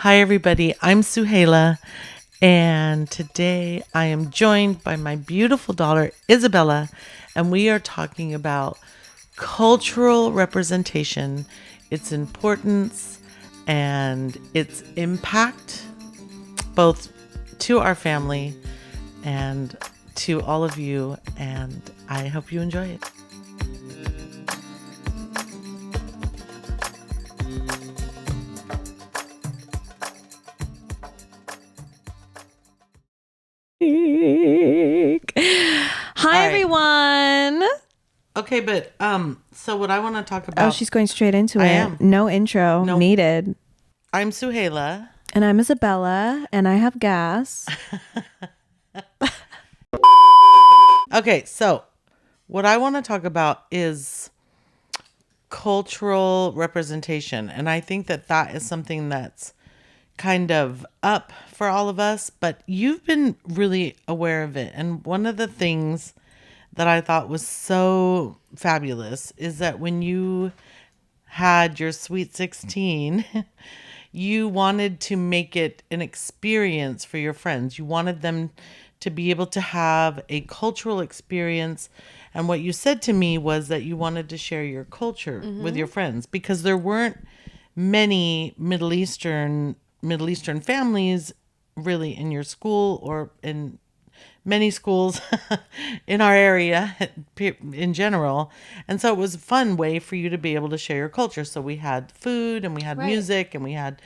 Hi, everybody. I'm Suhaila, and today I am joined by my beautiful daughter, Isabella, and we are talking about cultural representation, its importance, and its impact both to our family and to all of you, and I hope you enjoy it. Hi, everyone. Okay, but so what I want to talk about. Oh, she's going straight into I it. am. No intro needed. I'm Suhaila. And I'm Isabella, and I have gas. Okay, so what I want to talk about is cultural representation. And I think that that is something that's kind of up for all of us, but you've been really aware of it. And one of the things that I thought was so fabulous is that when you had your Sweet 16, you wanted to make it an experience for your friends. You wanted them to be able to have a cultural experience. And what you said to me was that you wanted to share your culture with your friends because there weren't many Middle Eastern families really in your school or in many schools in our area in general. And so it was a fun way for you to be able to share your culture. So we had food and we had music and we had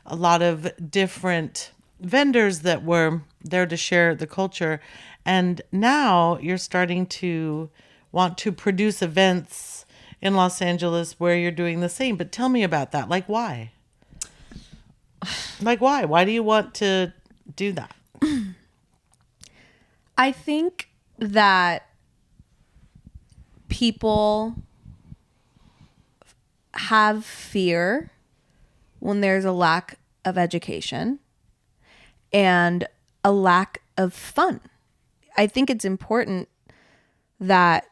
a lot of different vendors that were there to share the culture. And now you're starting to want to produce events in Los Angeles where you're doing the same. But tell me about that. Like, why? Like, why? Why do you want to do that? I think that people have fear when there's a lack of education and a lack of fun. I think it's important that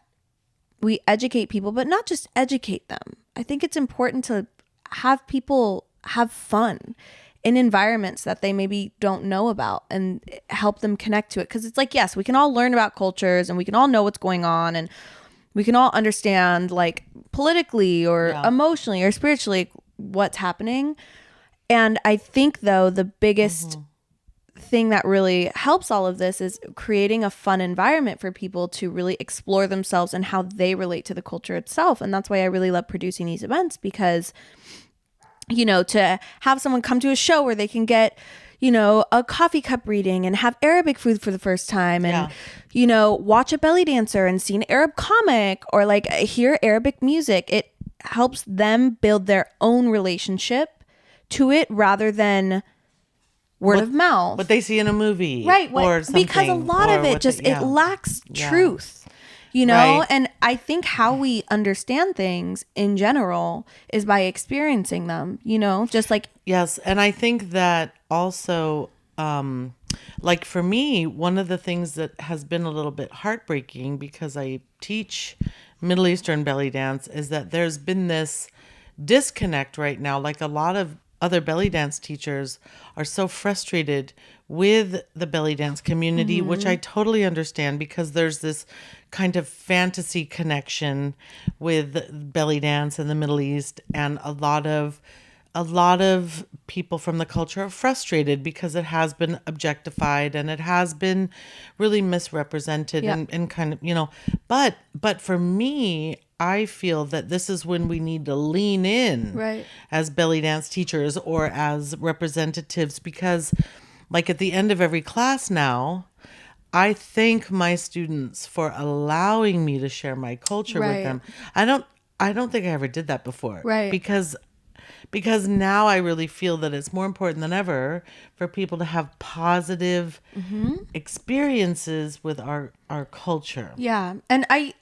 we educate people, but not just educate them. I think it's important to have people have fun in environments that they maybe don't know about and help them connect to it. Because it's like, yes, we can all learn about cultures and we can all know what's going on and we can all understand like politically or emotionally or spiritually what's happening. And I think though the biggest thing that really helps all of this is creating a fun environment for people to really explore themselves and how they relate to the culture itself. And that's why I really love producing these events because, you know, to have someone come to a show where they can get, you know, a coffee cup reading and have Arabic food for the first time and, you know, watch a belly dancer and see an Arab comic or like hear Arabic music. It helps them build their own relationship to it rather than word of mouth. What they see in a movie. Right. Or something. Because a lot of it just, it lacks truth. You know, and I think how we understand things in general is by experiencing them, you know, just like. Yes. And I think that also, like for me, one of the things that has been a little bit heartbreaking because I teach Middle Eastern belly dance is that there's been this disconnect right now. Like a lot of other belly dance teachers are so frustrated with the belly dance community, which I totally understand because there's this kind of fantasy connection with belly dance in the Middle East, and a lot of people from the culture are frustrated because it has been objectified and it has been really misrepresented and kind of, you know, but for me, I feel that this is when we need to lean in as belly dance teachers or as representatives because like at the end of every class now, I thank my students for allowing me to share my culture with them. I don't think I ever did that before. Because now I really feel that it's more important than ever for people to have positive experiences with our culture. Yeah. And I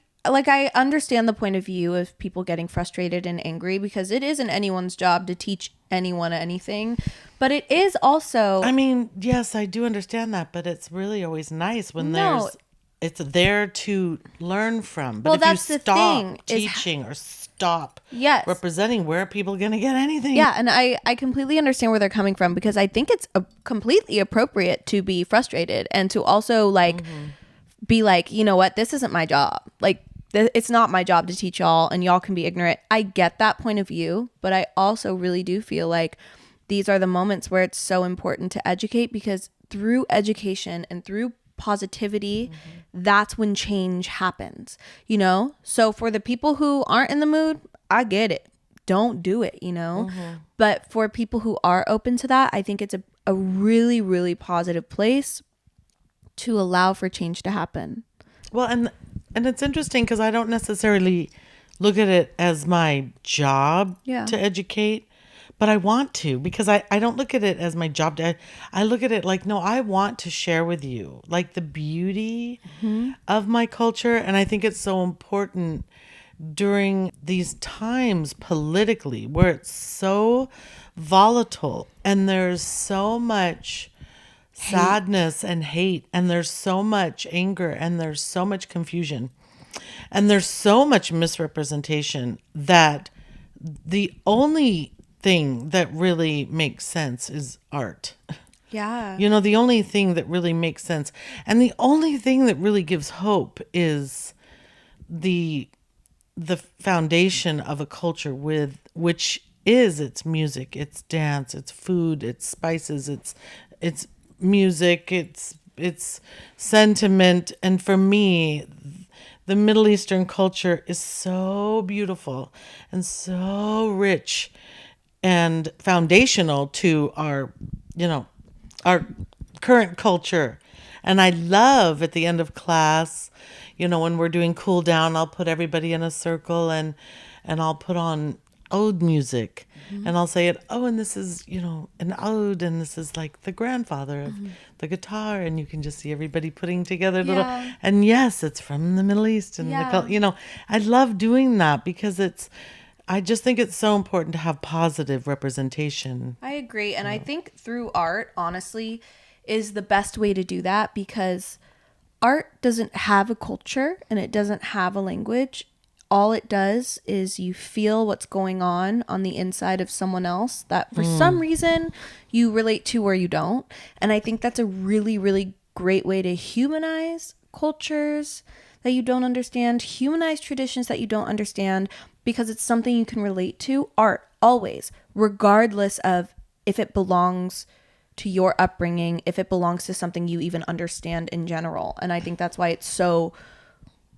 understand the point of view of people getting frustrated and angry because it isn't anyone's job to teach anyone anything, but it is also. I mean, yes, I do understand that, but it's really always nice when there's it's there to learn from. But Well, if you that's the stop thing is, teaching or stop yes. representing, where are people going to get anything? Yeah, and I completely understand where they're coming from, because I think it's completely appropriate to be frustrated and to also like be like, you know what, this isn't my job. Like, it's not my job to teach y'all, and y'all can be ignorant. I get that point of view, but I also really do feel like these are the moments where it's so important to educate, because through education and through positivity, that's when change happens, you know? So for the people who aren't in the mood, I get it. Don't do it, you know? But for people who are open to that, I think it's a really, really positive place to allow for change to happen. Well, and it's interesting because I don't necessarily look at it as my job Yeah. to educate, but I want to, because I don't look at it as my job to. I look at it like, no, I want to share with you like the beauty of my culture, and I think it's so important during these times politically where it's so volatile and there's so much sadness and hate, and there's so much anger, and there's so much confusion, and there's so much misrepresentation, that the only thing that really makes sense is art. Yeah. You know, the only thing that really makes sense, and the only thing that really gives hope, is the the foundation of a culture, with which is its music, its dance, its food, its spices, its music, its sentiment. And for me, the Middle Eastern culture is so beautiful and so rich and foundational to our, you know, our current culture. And I love at the end of class, you know, when we're doing cool down, I'll put everybody in a circle, and I'll put on ode music, and I'll say it, oh, and this is, you know, an ode, and this is like the grandfather of the guitar, and you can just see everybody putting together little, Yeah. and yes, it's from the Middle East, and Yeah. you know, I love doing that because I just think it's so important to have positive representation. I agree. And I think through art, honestly, is the best way to do that, because art doesn't have a culture and it doesn't have a language. All it does is you feel what's going on the inside of someone else that for some reason you relate to or you don't. And I think that's a really, really great way to humanize cultures that you don't understand, humanize traditions that you don't understand, because it's something you can relate to. Art, always, regardless of if it belongs to your upbringing, if it belongs to something you even understand in general. And I think that's why it's so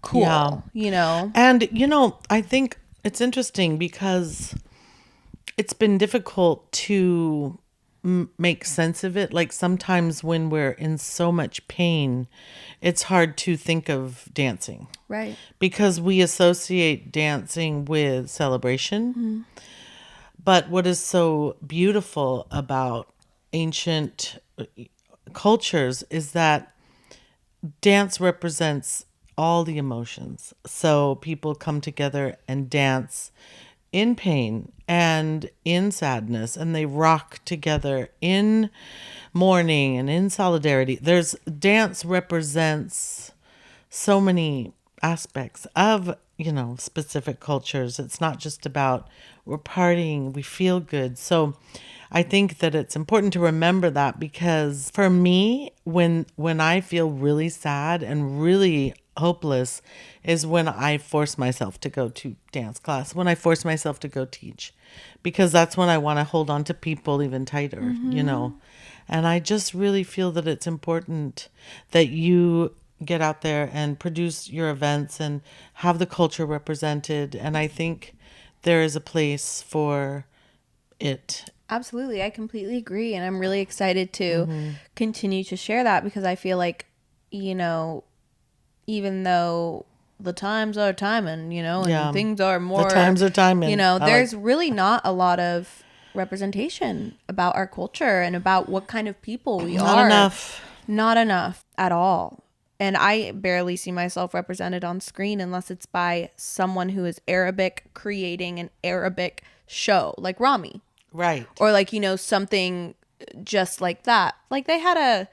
cool, Yeah. you know? And, you know, I think it's interesting because it's been difficult to make sense of it. Like sometimes when we're in so much pain, it's hard to think of dancing Right. because we associate dancing with celebration. But what is so beautiful about ancient cultures is that dance represents all the emotions. So people come together and dance in pain and in sadness, and they rock together in mourning and in solidarity. There's dance represents so many aspects of, you know, specific cultures. It's not just about we're partying, we feel good. So I think that it's important to remember that, because for me, when I feel really sad and really hopeless is when I force myself to go to dance class, when I force myself to go teach, because that's when I want to hold on to people even tighter, you know. And I just really feel that it's important that you get out there and produce your events and have the culture represented. And I think there is a place for it. Absolutely. I completely agree. And I'm really excited to continue to share that, because I feel like, you know, even though the times are timing, you know, and Yeah. things are more, The times are timing. you know, I there's like, really not a lot of representation about our culture and about what kind of people we not are. enough. Not enough at all. And I barely see myself represented on screen unless it's by someone who is Arabic creating an Arabic show, like Rami, Right. or like, you know, something just like that. Like they had a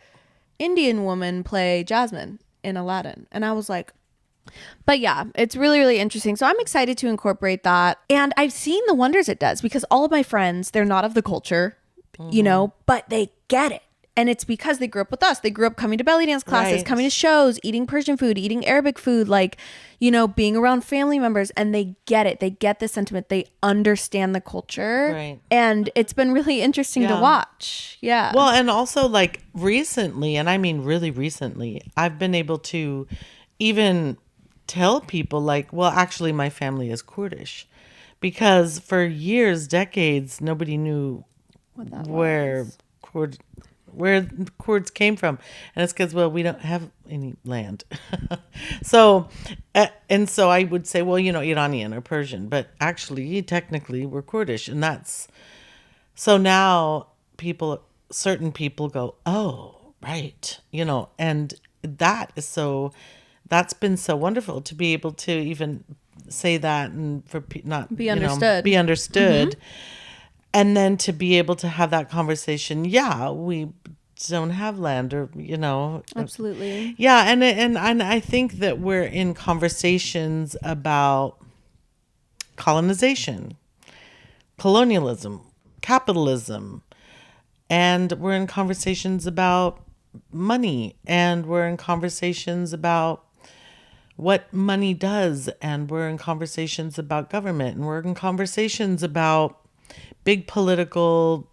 Indian woman play Jasmine, in Aladdin. And I was like, but yeah, it's really, really interesting. So I'm excited to incorporate that. And I've seen the wonders it does because all of my friends, they're not of the culture, but they get it. And it's because they grew up with us. They grew up coming to belly dance classes, Right. coming to shows, eating Persian food, eating Arabic food, like, being around family members. And they get it. They get the sentiment. They understand the culture. Right. And it's been really interesting to Yeah. watch. Yeah. Well, and also like recently, and I mean really recently, I've been able to even tell people like, well, actually my family is Kurdish. Because for years, decades, nobody knew What that where was. Kurds came from, and it's because, well, we don't have any land. So and so I would say, well, Iranian or Persian, but actually technically we're Kurdish, and that's so now certain people go, oh, right, and that's been so wonderful to be able to even say that, and for not Be understood. be understood. And then to be able to have that conversation, yeah, we don't have land, or Absolutely. yeah, and I think that we're in conversations about colonization, colonialism, capitalism, and we're in conversations about money, and we're in conversations about what money does, and we're in conversations about government, and we're in conversations about big political,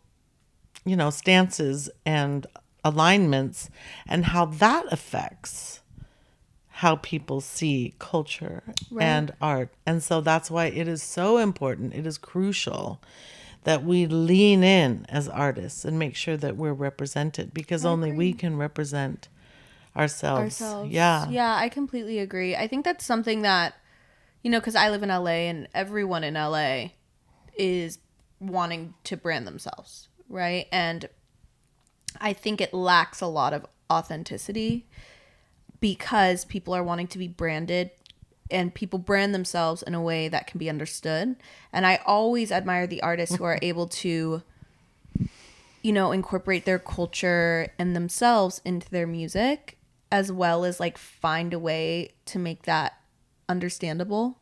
stances and alignments, and how that affects how people see culture and art. And so that's why it is so important. It is crucial that we lean in as artists and make sure that we're represented, because only we can represent ourselves. Yeah. Yeah, I completely agree. I think that's something that, because I live in LA and everyone in LA is wanting to brand themselves, right? And I think it lacks a lot of authenticity because people are wanting to be branded, and people brand themselves in a way that can be understood. And I always admire the artists who are able to, incorporate their culture and themselves into their music, as well as like find a way to make that understandable.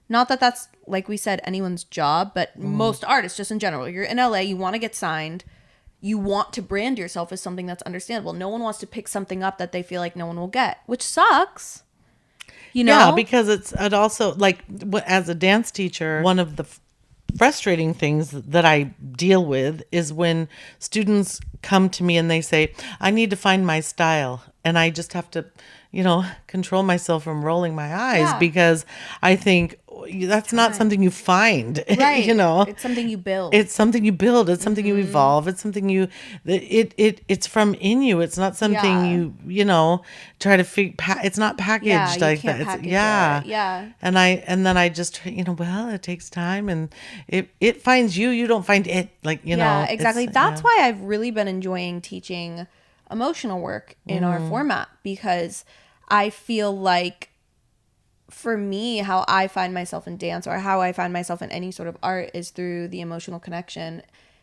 Not that that's, like we said, anyone's job, but most artists, just in general, you're in LA, you want to get signed, you want to brand yourself as something that's understandable. No one wants to pick something up that they feel like no one will get, which sucks. Yeah, because it also, like, as a dance teacher, one of the frustrating things that I deal with is when students come to me and they say, I need to find my style. And I just have to, control myself from rolling my eyes, because I think that's not something you find, right. It's something you build. It's something you build. It's something you evolve. It's something it's from in you. It's not something you try to it's not packaged like that. It's, Yeah. And then I just, well, it takes time, and it finds you. You don't find it, like, Yeah, exactly. That's why I've really been enjoying teaching emotional work in our format, because I feel like, for me, how I find myself in dance, or how I find myself in any sort of art, is through the emotional connection,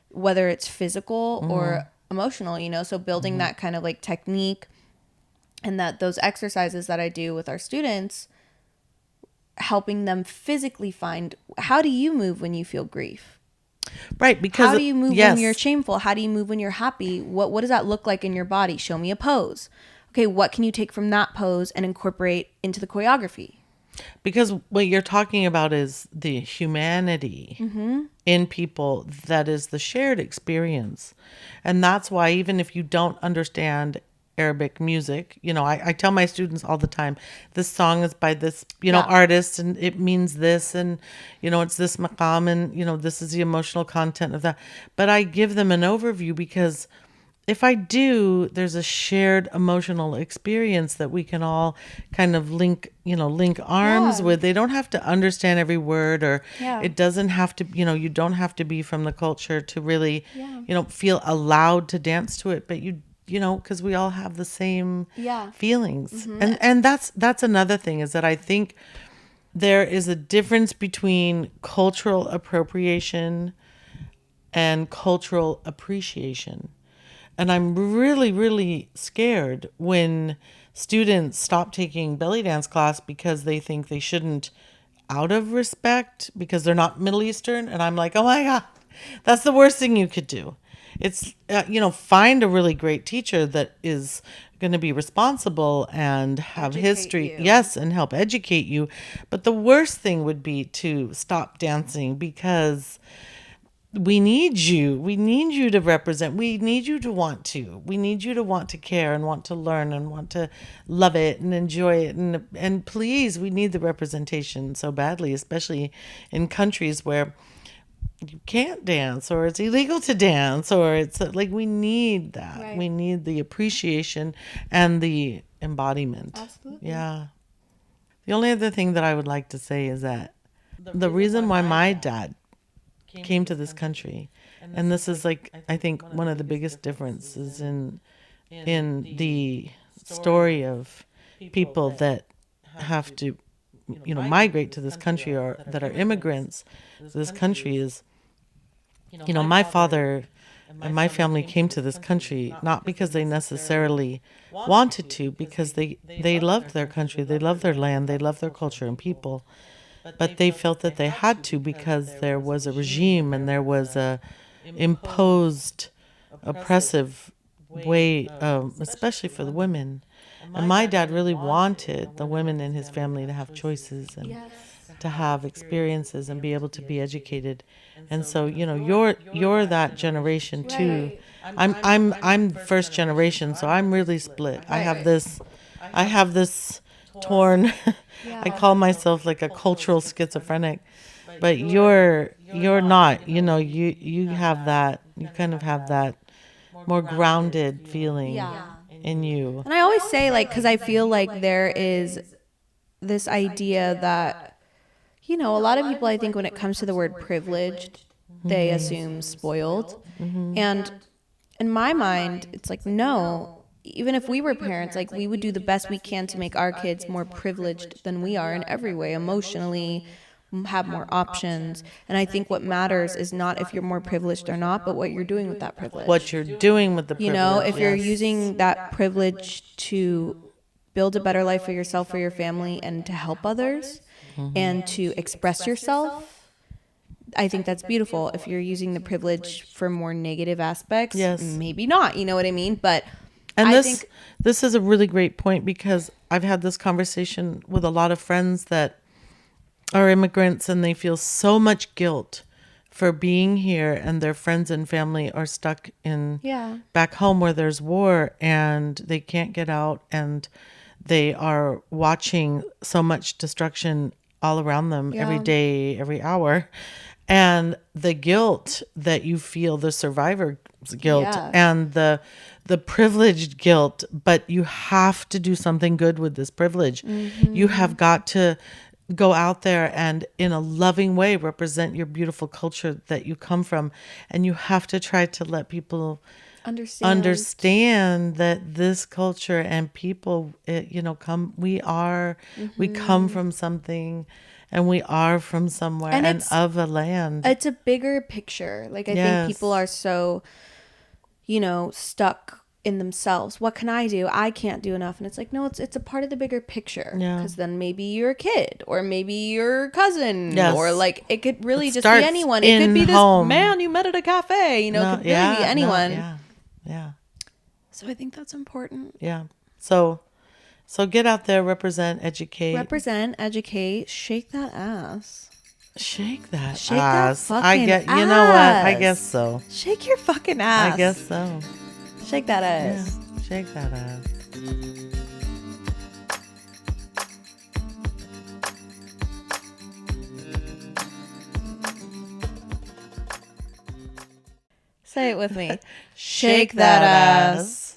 whether it's physical or emotional, so building that kind of like technique, and that those exercises that I do with our students, helping them physically find, how do you move when you feel grief? Right, because how do you move when you're shameful? How do you move when you're happy? What does that look like in your body? Show me a pose. Okay, what can you take from that pose and incorporate into the choreography? Because what you're talking about is the humanity in people, that is the shared experience. And that's why, even if you don't understand Arabic music, I tell my students all the time, this song is by this, artist, and it means this, and, it's this maqam, and, this is the emotional content of that. But I give them an overview, because if I do, there's a shared emotional experience that we can all kind of link arms with. They don't have to understand every word, or it doesn't have to, you don't have to be from the culture to really, feel allowed to dance to it. But because we all have the same feelings. And that's another thing, is that I think there is a difference between cultural appropriation and cultural appreciation. And I'm really, really scared when students stop taking belly dance class because they think they shouldn't, out of respect, because they're not Middle Eastern. And I'm like, oh my God, that's the worst thing you could do. It's, find a really great teacher that is going to be responsible and have Educate history. you. Yes, and help educate you. But the worst thing would be to stop dancing because we need you. We need you to represent. We need you to want to. We need you to want to care and want to learn and want to love it and enjoy it. And please, we need the representation so badly, especially in countries where you can't dance or it's illegal to dance or it's like we need that. Right. We need the appreciation and the embodiment. Absolutely. Yeah. The only other thing that I would like to say is that the reason why my dad came to this country, and this is like I think one of the biggest differences in the story of people that have to migrate to this country or that are immigrants to this country is my father and my family came to this country not because they necessarily wanted to, because they loved their country, they loved their land, they loved their culture and people, but they felt that they had to because there was a regime and there was a imposed oppressive way, especially for the women. And my dad really wanted the women in his family to have choices and to have experiences and be able to be educated. And so, you're that generation too. I'm first generation, so I'm really split. I have this torn I call myself like a cultural schizophrenic, but you're not, you have that, you kind of have that more grounded feeling in you. And I always say, like, because I feel like there is this idea that, a lot of people, I think, when it comes to the word privileged, they assume spoiled. And in my mind, it's like, no, even if we were parents, like, we would do the best we can to make our kids more privileged than we are in every way, emotionally, have more options. And I think what matters is not if you're more privileged or not, but what you're doing with that privilege. What you're doing with the privilege. If you're using that privilege to build a better life for yourself, for your family, and to help others, and to express yourself, I think that's beautiful. If you're using the privilege for more negative aspects, maybe not, you know what I mean? But and this is a really great point, because I've had this conversation with a lot of friends that are immigrants and they feel so much guilt for being here, and their friends and family are stuck in back home where there's war and they can't get out, and they are watching so much destruction all around them every day, every hour. And the guilt that you feel, the survivor's guilt and the privileged guilt, but you have to do something good with this privilege. You have got to go out there and in a loving way represent your beautiful culture that you come from. And you have to try to let people understand that this culture and people, we come from something, and we are from somewhere and of a land. It's a bigger picture. Like, I think people are so, stuck in themselves. What can I do? I can't do enough. And it's like, no, it's a part of the bigger picture. Because then maybe you're a kid, or maybe your cousin, or like it could really just be anyone. It could be this man you met at a cafe. It could really be anyone. Yeah. So I think that's important. Yeah. So get out there, represent, educate. Represent, educate, shake that ass. Shake that shake ass. That fucking ass. You know what? I guess so. Shake your fucking ass. I guess so. Shake that ass. Yeah, shake that ass. Say it with me. Shake that ass.